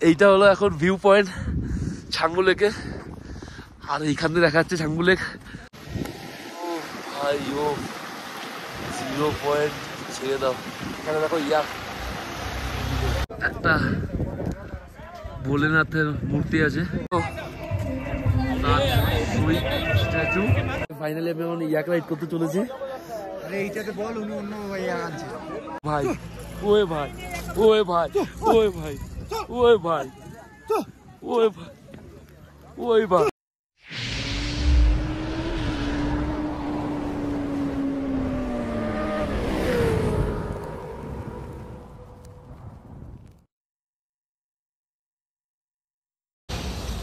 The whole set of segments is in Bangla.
এইটা হলো এখন ভিউ পয়েন্ট ছাঙ্গু লেকে, আর এইখান থেকে দেখা যাচ্ছে ছাঙ্গু লেক। ও ভাই ও 0 পয়েন্ট ছেড়ে দাও। এখানে দেখো একটা ভোলেনাথের মূর্তি আছে, স্ট্যাচু। ফাইনালি আমি এখন ইয়াক রাইড করতে চলেছি। এইটাতে বল উনি অন্য ইয়া আনছে ভাই। ওয়ে ভাই, ওয়ে ভাই, ওয়ে ভাই, ওয়ে ভাই, ওয়ে ভাই, ওয়ে ভাই।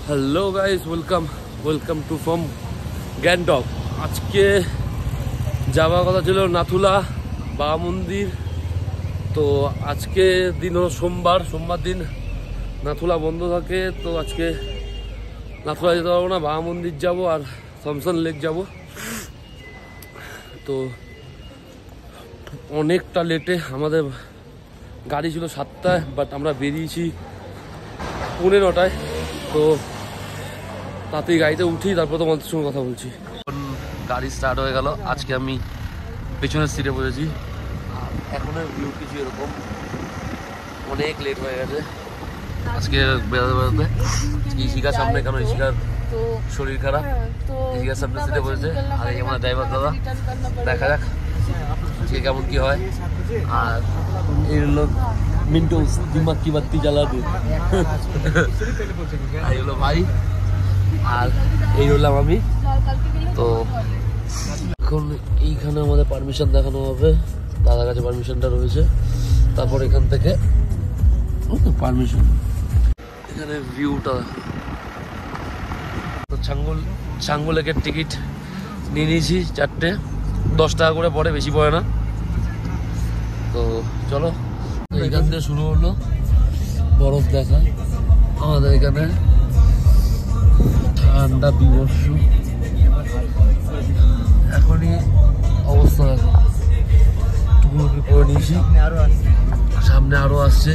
Hello guys, welcome to from Gangtok. আজকে যাওয়ার কথা ছিল নাথুলা বাবা মন্দির। তো আজকে দিন হলো সোমবার দিন নাথুলা বন্ধ থাকে। তো আজকে নাথুলা যেতে পারবো না, বাবা মন্দির যাব আর থমসন লেক যাব। তো অনেকটা লেটে, আমাদের গাড়ি ছিল 7টায়, বাট আমরা বেরিয়েছি 9:45। তো তাতেই গাড়িতে উঠি, তারপর তোমাদের সঙ্গে কথা বলছি। গাড়ি স্টার্ট হয়ে গেল। আজকে আমি পেছনের সিটে বসেছি। এখনের ভিউ কিছু এরকম, অনেক লেট হয়ে গেছে আজকে বেরোতে। ইশিকার সামনে, কেন ইশিকার শরীর খারাপ, ইশিকার সামনে সিটে বসেছে। আর এই আমার ড্রাইভার দাদা, দেখা যাক আজকে কেমন কি হয়। আর এই হলো মিন্টু, দিমাগ কি বাত্তি জ্বালা দে। এই হলো ভাই, আর এই হলাম আমি। তো এখন এইখানে আমাদের পারমিশন দেখানো হবে, দাদার কাছে পারমিশনটা রয়েছে। তারপর এখান থেকে পারমিশন, এখানে ভিউটা দেখো। তো ছাঙ্গু লেকের টিকিট নিয়ে নিয়েছি 4টে, 10 টাকা করে পড়ে, বেশি পড়ে না। তো চলো, এইখান থেকে শুরু হলো বরফ দেখা। আমাদের এখানে ঠান্ডা বিবর্ষ, এখনই অবস্থা দেখো। টুকরো করে নিয়েছি, সামনে আরো আসছে।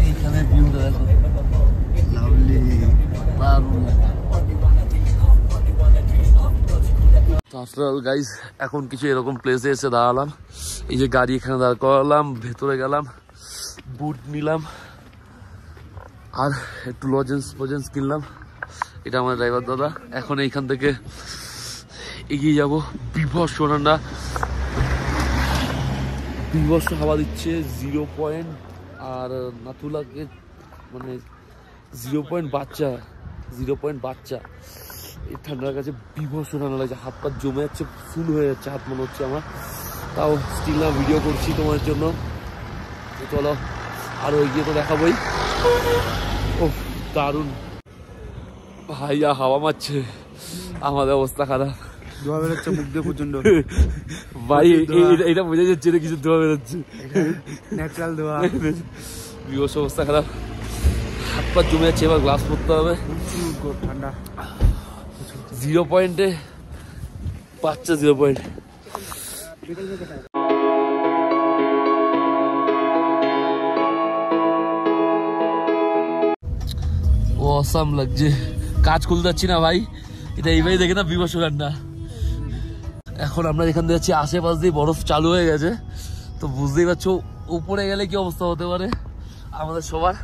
এইখানে ভিউটা দেখো, আফটার গাইস এখন কিছু এরকম প্লেসে এসে দাঁড়ালাম। এই যে গাড়ি এখানে দাঁড় করালাম, ভেতরে গেলাম, বুট নিলাম আর একটু লজেন্স কিনলাম। এটা আমার ড্রাইভার দাদা। এখন এইখান থেকে এগিয়ে যাব। বিভৎস ঠান্ডা, বিভৎস হাওয়া দিচ্ছে। 0 পয়েন্ট, আর নাথুলাকে মানে 0 পয়েন্ট বাচ্চা। এই ঠান্ডার কাছে বিভৎস ঠান্ডা লাগছে, হাত পা জমে যাচ্ছে, ফুল হয়ে যাচ্ছে হাত, মনে হচ্ছে আমার। তাও স্টিল না ভিডিও করছি তোমার জন্য। চলো আরো এগিয়ে তো দেখাবোই। ও দারুণ ভাইয়া, হাওয়া মারছে, আমাদের অবস্থা খারাপ। ধোয়া বেরোচ্ছে মুখ দিয়ে প্রচন্ড ভাই। এটা বোঝা যাচ্ছে না কিছু ধোয়া বেরোচ্ছে, ন্যাচারাল ধোয়া। বিভৎস অবস্থা খারাপ, হাত পা জমে যাচ্ছে। এবার গ্লাস পরতে হবে। ঠান্ডা 0 পয়েন্টে বাচ্চা, 0 পয়েন্ট। অসাম লাগছে, কাজ খুলতে যাচ্ছি না ভাই। এটা এইভাবে দেখে না, বিভৎস ঠান্ডা। এখন আমরা এখান থেকে যাচ্ছি, আশেপাশ দিয়ে বরফ চালু হয়ে গেছে। তো বুঝতেই পারছো উপরে গেলে কি অবস্থা হতে পারে আমাদের সবার।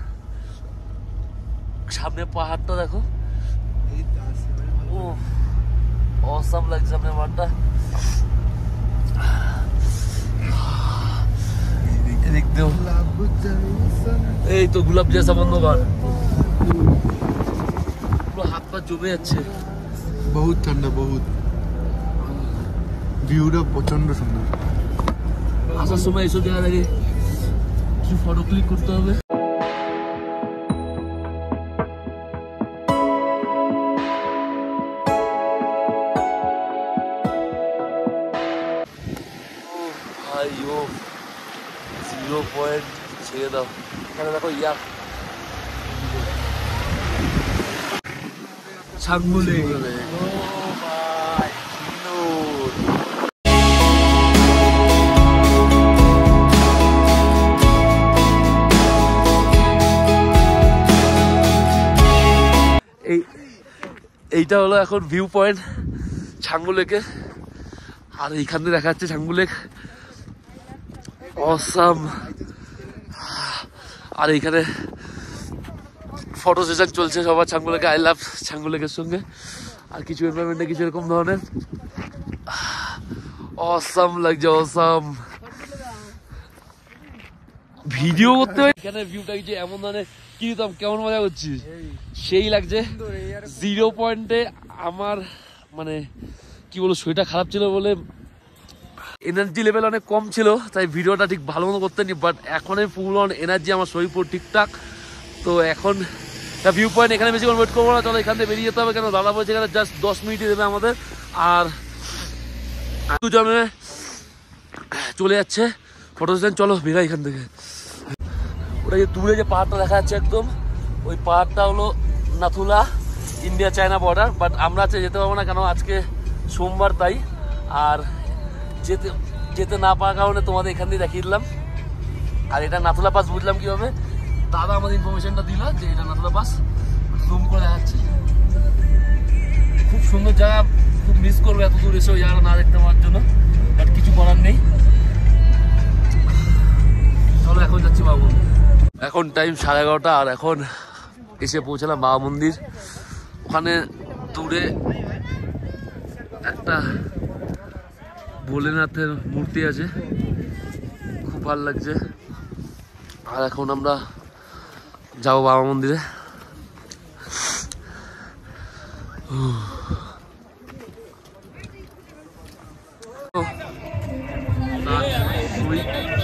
সামনে পাহাড়টা দেখো, ও অসাম লাগছে সামনে পাহাড়টা। এই তো গোলাপ জাসা বন্ধবার, পুরো হাত পা জমে যাচ্ছে। বহুত ঠান্ডা, বহুত। ভিউটা প্রচন্ড সুন্দর। আসার সময় এইসব জায়গা থেকে কিছু ফটো ক্লিক করতে হবে। ভাই ও 0 পয়েন্ট ছেড়ে দাও। এখানে দেখো ছাঙ্গু লেক। এইটা হলো এখন ভিউ পয়েন্ট ছাঙ্গু লেকে, আর এইখান থেকে দেখা যাচ্ছে ছাঙ্গু লেক, অসাম। আর এইখানে ফটো সেশন চলছে সবার ছাঙ্গু লেকে, আই লাভ ছাঙ্গু লেকের সঙ্গে। আর কিছু এনভায়রনমেন্টে কিছু এরকম ধরনের অসাম লাগছে, অসাম। ভিডিও করতে হয় এখানে ভিউটা কিছু এমন ধরনের কি দিতাম, কেমন মজা করছিস, সেই লাগছে। 0 পয়েন্টে আমার মানে কি বলবো, শরীরটা খারাপ ছিল বলে এনার্জি লেভেল অনেক কম ছিল, তাই ভিডিওটা ঠিক ভালো মতো করতে নি। বাট এখন ফুল অন এনার্জি, আমার শরীর পুরো ঠিকঠাক। তো এখন ভিউ পয়েন্ট এখানে বেশিক্ষণ ওয়েট করবো না, চলো এখান থেকে বেরিয়ে যেতে হবে। কেন দাদা বলছে এখানে জাস্ট 10 মিনিটই দেবে আমাদের। আর দুজনে চলে যাচ্ছে ফটো সেশন, চলো বেরাই এখান থেকে। ওটা যে দূরে যে পাহাড়টা দেখা যাচ্ছে একদম, ওই পাহাড়টা হলো Nathula, India China border. But আমরা যেতে পারবো না, কেন আজকে সোমবার তাই। আর যেতে না পারার কারণে তোমাদের এখান দিয়ে দেখিয়ে দিলাম। আর এটা নাথুলা পাস বুঝলাম কিভাবে, দাদা আমাদের ইনফরমেশনটা দিল যে এটা নাথুলা পাস, জুম করে দেখাচ্ছে। খুব সুন্দর জায়গা, খুব মিস করবো এত দূর এসে ওই জায়গাটা না দেখতে পাওয়ার জন্য, বাট কিছু করার নেই। চলো এখন যাচ্ছি বাবু। এখন টাইম 11:30, আর এখন এসে পৌঁছালাম বাবা মন্দির। ওখানে দূরে একটা ভোলেনাথের মূর্তি আছে, খুব ভালো লাগছে। আর এখন আমরা যাবো বাবা মন্দিরে।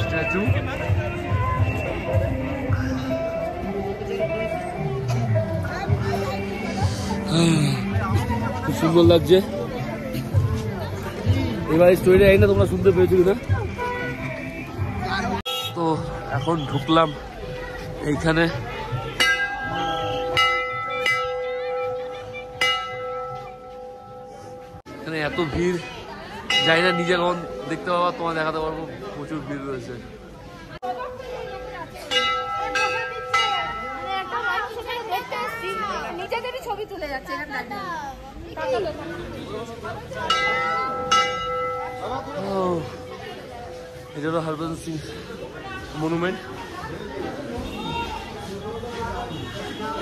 স্ট্যাচু খুব সুন্দর লাগছে। এবার স্টোরিটা এই না তোমরা শুনতে পেয়েছো কিনা। তো এখন ঢুকলাম এইখানে, এখানে এত ভিড়, যাই না নিজে কখন দেখতে পাবো, তোমার দেখাতে পারবো, প্রচুর ভিড় রয়েছে। ছবি তুলে যাচ্ছে এটা হলো হরভজন সিং মনুমেন্ট,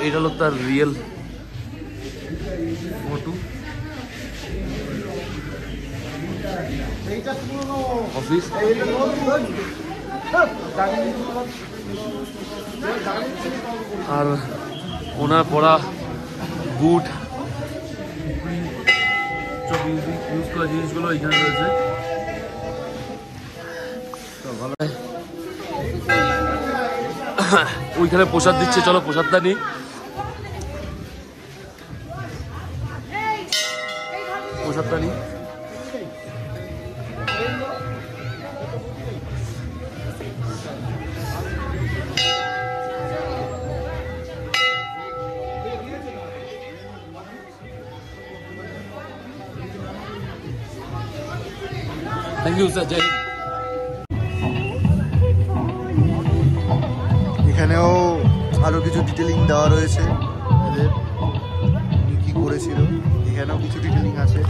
এইটা হলো তার রিয়েল ফটো। অফিস আর ওনার পড়া বুট, সব ইউজ করা জিনিসগুলো এইখানে রয়েছে। ওইখানে প্রসাদ দিচ্ছে, চলো প্রসাদটা নিই। প্রসাদটা নিই। থ্যাংক ইউ স্যার, জয় হিন্দ। এখানেও আরো কিছু ডিটেলিং দেওয়া রয়েছে এদের কি করেছিল, এখানেও কিছু ডিটেলিং আছে।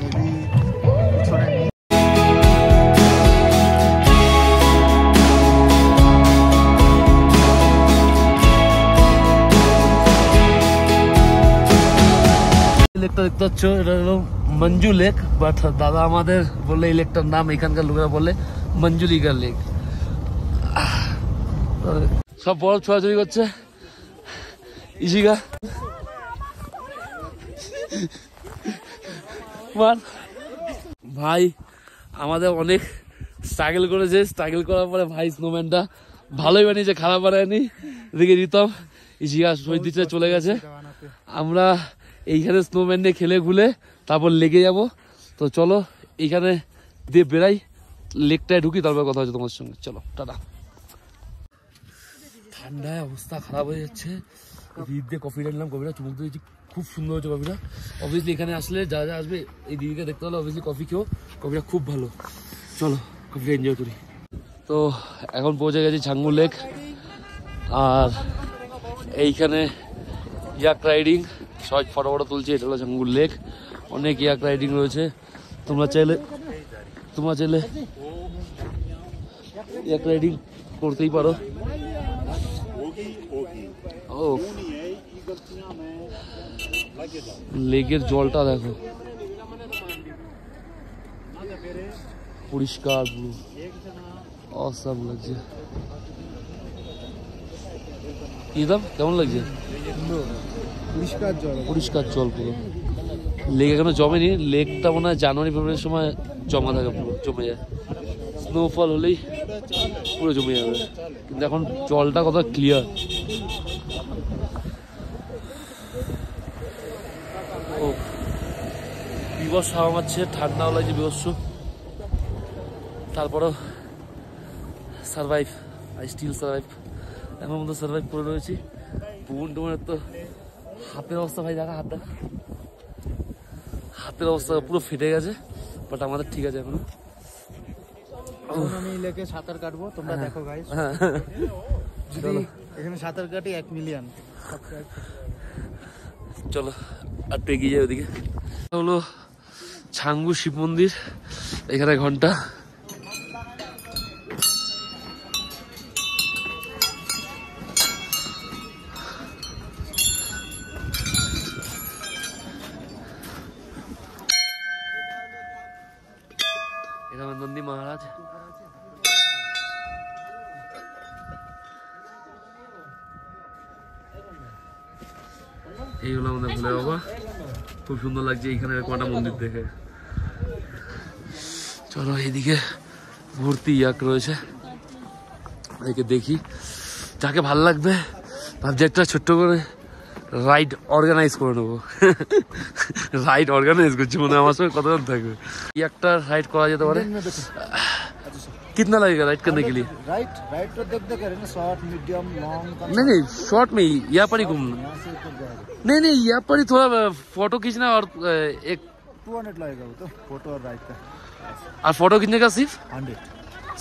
মেবি পিছনে লেকটা দেখতে পাচ্ছ, এটা হলো মঞ্জু লেক। বাট দাদা আমাদের বললে এই লেকটার নাম, এখানকার লোকেরা বললে মঞ্জুলিকা লেক। সব বরফ ছোড়াছড়ি করছে। ইশিকা ভাই আমাদের অনেক স্ট্রাগল করেছে, স্ট্রাগল করার পরে ভাই স্নোম্যানটা ভালোই বানিয়েছে, খারাপ বানায়নি। এদিকে রিতম ইশিকা শহীদ দিতে চলে গেছে। আমরা এইখানে স্নোম্যান নিয়ে খেলে খুলে তারপর লেগে যাব। তো চলো এইখানে দিয়ে বেড়াই, লেকটায় ঢুকি, তারপর কথা হচ্ছে তোমার সঙ্গে। চলো টাটা। ঠান্ডায় অবস্থা খারাপ হয়ে যাচ্ছে। দিদির দিয়ে কফিটা নিলাম, কফিটা চুমুক দিয়েছি, খুব সুন্দর হচ্ছে কফিটা। অবভিয়াসলি এখানে আসলে যা যা আসবে এই দিদিকে দেখতে হলে অবভিয়াসলি কফি খেও, কফিটা খুব ভালো। চলো কফিটা এনজয় করি। তো এখন পৌঁছে গেছি ছাঙ্গু লেক, আর এইখানে ইয়াক রাইডিং সবাই ফটো ফটো তুলছে। এটা হলো জাঙ্গুর লেক, অনেক ইয়াক রাইডিং রয়েছে। তোমরা চাইলে ইয়াক রাইডিং করতেই পারো। ও লেকের জলটা দেখো, পরিষ্কার পুরো, অসাম লাগছে। কি দাম, কেমন লাগছে? পরিষ্কার জল পুরো। লেক এখনো জমেনি, লেকটা মনে হয় জানুয়ারি ফেব্রুয়ারির সময় জমা থাকে, পুরো জমে যায়। স্নোফল হলেই পুরো জমে যাবে, কিন্তু এখন জলটা কত ক্লিয়ার। ও বিভৎস হাওয়া মারছে, ঠান্ডাও লাগছে বিভৎস। তারপরেও সারভাইভ, আই স্টিল সারভাইভ, এখন মতো সারভাইভ করে রয়েছি। বোন টোনের তো হাতের অবস্থা, ভাই দেখা, হাত দেখা, হাতের অবস্থা পুরো ফেটে গেছে, বাট আমাদের ঠিক আছে এখনো। আমি লেকে সাঁতার কাটবো, তোমরা দেখো গাইস। যদি এখানে সাঁতার কাটি 1 মিলিয়ন। চলো আর তো এগিয়ে যাই ওদিকে। হলো ছাঙ্গু শিব মন্দির, এখানে ঘন্টা। এখানে নন্দী মহারাজ। এই হলো আমাদের ভোলে বাবা, খুব সুন্দর লাগছে এইখানে কটা মন্দির দেখে। চলো এইদিকে ভর্তি ইয়াক রয়েছে, এদিকে দেখি। যাকে ভাল লাগবে ভাবছি একটা ছোট্ট করে রাইড অর্গানাইজ করে নেবো। রাইড অর্গানাইজ করছি, মনে হয় আমার সঙ্গে কতক্ষণ থাকবে। কি একটা রাইড করা যেতে পারে। कितना लगेगा राइड करने के लिए? राइट तो देख ना, शॉर्ट मीडियम लॉन्ग। नहीं शॉर्ट में ही, यहाँ पर ही घूमना। नहीं यहाँ पर ही थोड़ा फोटो खींचना, और एक 200 लगेगा वो तो, फोटो और राइड का। और फोटो खींचने का सिर्फ 100,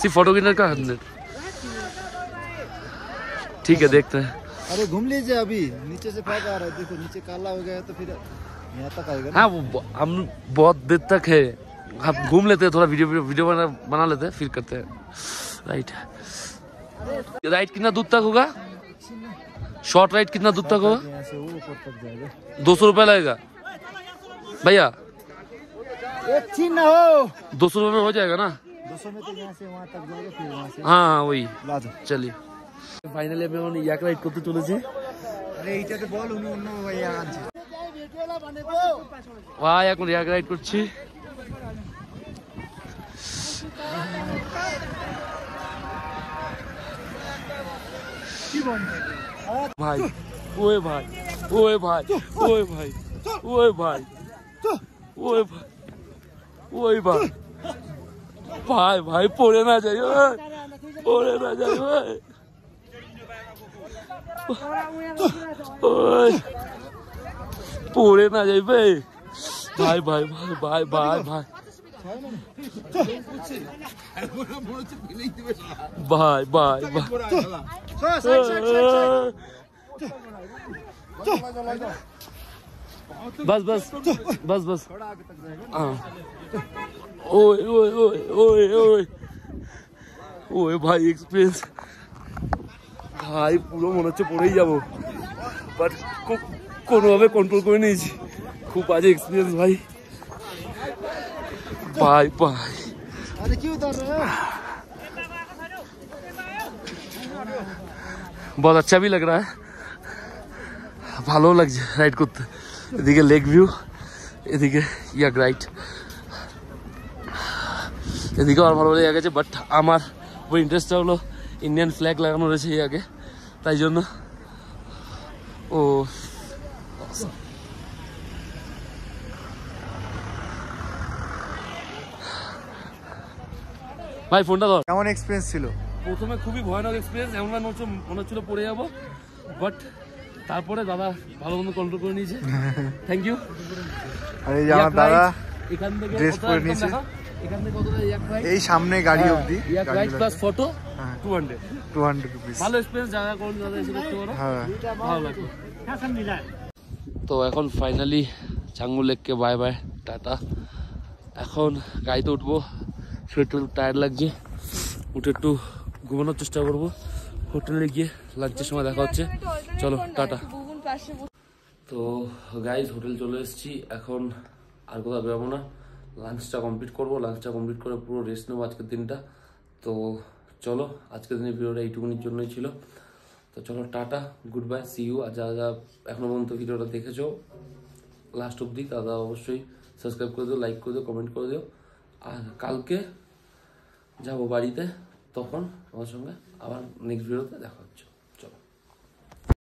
सिर्फ फोटो खींचने का 100। ठीक है, देखते हैं। अरे घूम लीजिए, अभी नीचे से फॉग आ रहा है, देखो नीचे काला हो गया तो फिर यहाँ तक आएगा। हाँ हम बहुत देर तक है, हम घूम लेते हैं, थोड़ा वीडियो बना लेते हैं, फिर करते हैं राइट। राइड कितना दूर तक होगा? शॉर्ट राइड कितना दूर तक होगा? 200 रुपया लगेगा भैया। एक चीन ना हो, 200 रुपये में हो जाएगा ना? 200 में तो यहाँ से वहाँ तक जाएगा, फिर वहाँ से। हाँ वही। चलिए ফাইনালি আমি এখন ইয়াক রাইড করতে চলেছি। আরে এইটাতে বল অন্য ভাইয়া আছে, ভাই এখন ইয়াক রাইড করছি। ভাই ওয়ে ভাই ওয়ে ভাই ওয়ে ভাই ওয়ে ভাই ওয়ে ভাই ওই ভাই ভাই ভাই পড়ে না যাই, পড়ে না যাই ভাই, পড়ে না যাই ভাই, ভাই ভাই ভাই ভাই ভাই ভাই ভাই ভাই ভাই बस बस बस बस हाँ ओए ओए ओए ओए ओए ओए भाई एक्सपीरियंस ভাই পুরো মনে হচ্ছে পড়েই যাবো, বাট কোনোভাবে কন্ট্রোল করে নিয়েছি। খুব বাজে এক্সপিরিয়েন্স ভাই, ভাই ভাই बहुत अच्छा भी लग रहा है, ভালো লাগছে রাইড করতে। এদিকে লেক ভিউ, এদিকে ইয়াক রাইড, এদিকে আমার ভালো লেগে গেছে। বাট আমার ওই ইন্টারেস্টটা হলো ইন্ডিয়ান ফ্ল্যাগ লাগানো রয়েছে ইয়াকে, তাই জন্য ও ভাই ফোনটা ধর। কেমন এক্সপিরিয়েন্স ছিল? প্রথমে খুবই ভয়ানক এক্সপিরিয়েন্স, এমন মনে হচ্ছিল পড়ে যাবো, বাট তারপরে দাদা ভালো মতো কন্ট্রোল করে নিয়েছে। Thank you. আরে আমার দাদা এখান থেকে ড্রেস পরে নিয়েছে, এখান থেকে কতটা ইয়াক রাইড, এই সামনে গাড়ি অবধি ইয়াক রাইড প্লাস ফটো 200 রুপিস। ভালো এক্সপিরিয়েন্স, যারা কোন দাদা এসে করতে পারো, ভালো লাগবে। তো এখন ফাইনালি চাঙ্গু লেককে বাই বাই, টাটা। এখন গাড়িতে উঠবো, শরীরটা টায়ার্ড লাগছে, উঠে একটু ঘুমানোর চেষ্টা করবো। হোটেলে গিয়ে লাঞ্চের সময় দেখা হচ্ছে, চলো টাটা। তো গাইজ হোটেল চলে এসেছি, এখন আর কোথাও বেরোবো না, লাঞ্চটা কমপ্লিট করবো। লাঞ্চটা কমপ্লিট করে পুরো রেস্ট নেবো আজকের দিনটা। তো চলো, আজকের দিনের ভিডিওটা এইটুকুনির জন্যই ছিল। তো চলো tata, good bye, see you. আর যারা যারা এখনো পর্যন্ত ভিডিওটা দেখেছো লাস্ট অব্দি, তারা অবশ্যই সাবস্ক্রাইব করে দিও, লাইক করে দিও, কমেন্ট করে দিও। আর কালকে যাবো বাড়িতে, তখন আমার সঙ্গে আবার নেক্সট ভিডিওতে দেখা হবে।